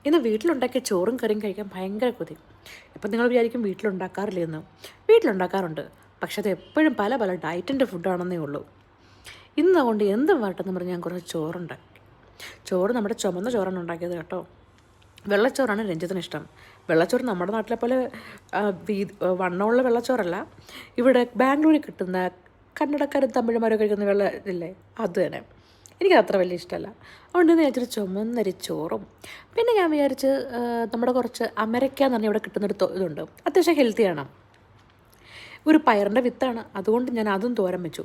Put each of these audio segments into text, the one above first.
ഇന്ന് വീട്ടിലുണ്ടാക്കിയ ചോറും കറിയും കഴിക്കാൻ ഭയങ്കര കൊതി. ഇപ്പം നിങ്ങൾ വിചാരിക്കും വീട്ടിലുണ്ടാക്കാറില്ല എന്ന്. വീട്ടിലുണ്ടാക്കാറുണ്ട്, പക്ഷെ അത് എപ്പോഴും പല പല ഡയറ്റിൻ്റെ ഫുഡാണെന്നേ ഉള്ളൂ. ഇന്ന് അതുകൊണ്ട് എന്തും വരട്ടെന്ന് പറഞ്ഞ് ഞാൻ കുറച്ച് ചോറുണ്ടാക്കി. ചോറ് നമ്മുടെ ചുമന്ന ചോറാണ് ഉണ്ടാക്കിയത് കേട്ടോ. വെള്ളച്ചോറാണ് രഞ്ജിത്തിന് ഇഷ്ടം. വെള്ളച്ചോറ് നമ്മുടെ നാട്ടിലെ പോലെ വണ്ണമുള്ള വെള്ളച്ചോറല്ല. ഇവിടെ ബാംഗ്ലൂരിൽ കിട്ടുന്ന കന്നഡക്കാരും തമിഴ്മാരും കഴിക്കുന്ന വെള്ള ഇല്ലേ, അത് തന്നെ. എനിക്കത് അത്ര വലിയ ഇഷ്ടമല്ല. അതുകൊണ്ട് ഞാൻ വിചാരിച്ചൊരു ചുമന്നരി ചോറും, പിന്നെ ഞാൻ വിചാരിച്ച് നമ്മുടെ കുറച്ച് അമരയ്ക്ക എന്ന് പറഞ്ഞാൽ ഇവിടെ കിട്ടുന്നൊരു ഇതുണ്ട്, അത്യാവശ്യം ഹെൽത്തിയാണ്. ഒരു പയറിൻ്റെ വിത്താണ്, അതുകൊണ്ട് ഞാൻ അതും തോരൻ വെച്ചു.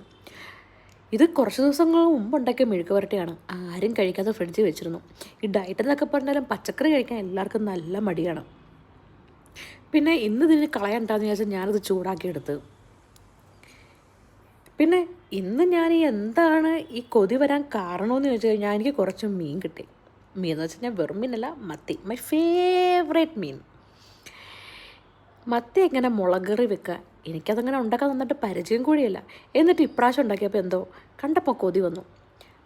ഇത് കുറച്ച് ദിവസങ്ങൾ മുമ്പ് ഉണ്ടാക്കിയ മെഴുക്ക് വരട്ടിയാണ്. ആരും കഴിക്കാതെ ഫ്രിഡ്ജിൽ വെച്ചിരുന്നു. ഈ ഡയറ്റ് എന്നൊക്കെ പറഞ്ഞാലും പച്ചക്കറി കഴിക്കാൻ എല്ലാവർക്കും നല്ല മടിയാണ്. പിന്നെ ഇന്ന് ഇതിന് കളയണ്ടെന്ന് വിചാരിച്ചാൽ ഞാനത് ചൂടാക്കിയെടുത്ത്. പിന്നെ ഇന്ന് ഞാൻ എന്താണ് ഈ കൊതി വരാൻ കാരണമെന്ന് ചോദിച്ചു കഴിഞ്ഞാൽ എനിക്ക് കുറച്ച് മീൻ കിട്ടി. മീൻ എന്ന് വെച്ച് കഴിഞ്ഞാൽ വെറും മീനല്ല, മത്തി, മൈ ഫേവറേറ്റ് മീൻ. മത്തി എങ്ങനെ മുളകറി വെക്കുക, എനിക്കതങ്ങനെ ഉണ്ടാക്കാൻ നന്നായിട്ട് പരിചയം കൂടിയല്ല. എന്നിട്ട് ഇപ്രാവശ്യം ഉണ്ടാക്കിയപ്പോൾ എന്തോ കണ്ടപ്പോൾ കൊതി വന്നു.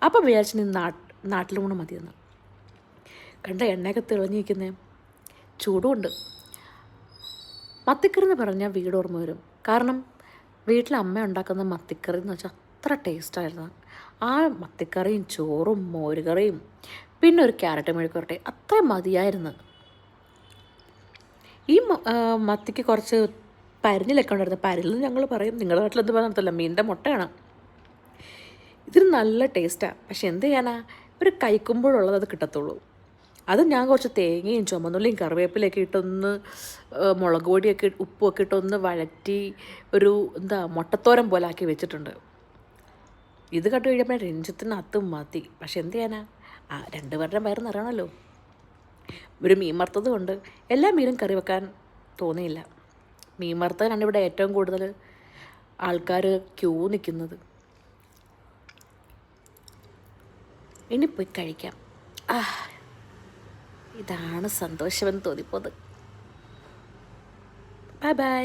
അപ്പം വിചാരിച്ചു നീ നാട്ടിലൂണ് മതിയെന്ന്. കണ്ട എണ്ണയൊക്കെ തെളിഞ്ഞിരിക്കുന്നേ, ചൂടുമുണ്ട്. മത്തിക്കറി എന്ന് പറഞ്ഞാൽ വീട് ഓർമ്മ വരും. കാരണം വീട്ടിൽ അമ്മ ഉണ്ടാക്കുന്ന മത്തിക്കറി എന്ന് വെച്ചാൽ അത്ര ടേസ്റ്റായിരുന്നു. ആ മത്തിക്കറിയും ചോറും മോരുകറിയും പിന്നെ ഒരു ക്യാരറ്റ് മെഴുക്കുവരട്ടി അത്രയും മതിയായിരുന്നു. ഈ മത്തിക്ക് കുറച്ച് പരിഞ്ഞിലൊക്കെ ഉണ്ടായിരുന്നു. പരിഞ്ഞിൽ ഞങ്ങൾ പറയും, നിങ്ങളുടെ നാട്ടിൽ എന്ത് പറഞ്ഞില്ല, മീനിൻ്റെ മുട്ടയാണ്. ഇതിന് നല്ല ടേസ്റ്റാണ്. പക്ഷെ എന്ത് ചെയ്യാനാ, ഒരു കഴിക്കുമ്പോഴുള്ളത് അത് കിട്ടത്തുള്ളൂ. അത് ഞാൻ കുറച്ച് തേങ്ങയും ചുമന്നുള്ളിയും കറിവേപ്പിലൊക്കെ ഇട്ടൊന്ന് മുളക് പൊടിയൊക്കെ ഉപ്പുമൊക്കെ ഇട്ടൊന്ന് വഴറ്റി ഒരു മുട്ടത്തോരൻ പോലെ ആക്കി വെച്ചിട്ടുണ്ട്. ഇത് കണ്ടു കഴിയുമ്പോൾ രഞ്ജിത്തിന് അത്തും മതി. പക്ഷെ എന്ത് ചെയ്യാനാ, രണ്ടുപേരുടെ വയറ് നിറയണമല്ലോ. ഒരു മീൻ വറുത്തതും ഉണ്ട്. എല്ലാ മീനും കറി വെക്കാൻ തോന്നിയില്ല. മീൻ വറുത്തതിനാണ് ഇവിടെ ഏറ്റവും കൂടുതൽ ആൾക്കാർ ക്യൂ നിൽക്കുന്നത്. ഇനി പോയി കഴിക്കാം. ഇതാണ് സന്തോഷമെന്ന് തോന്നിപ്പോത്. Bye bye.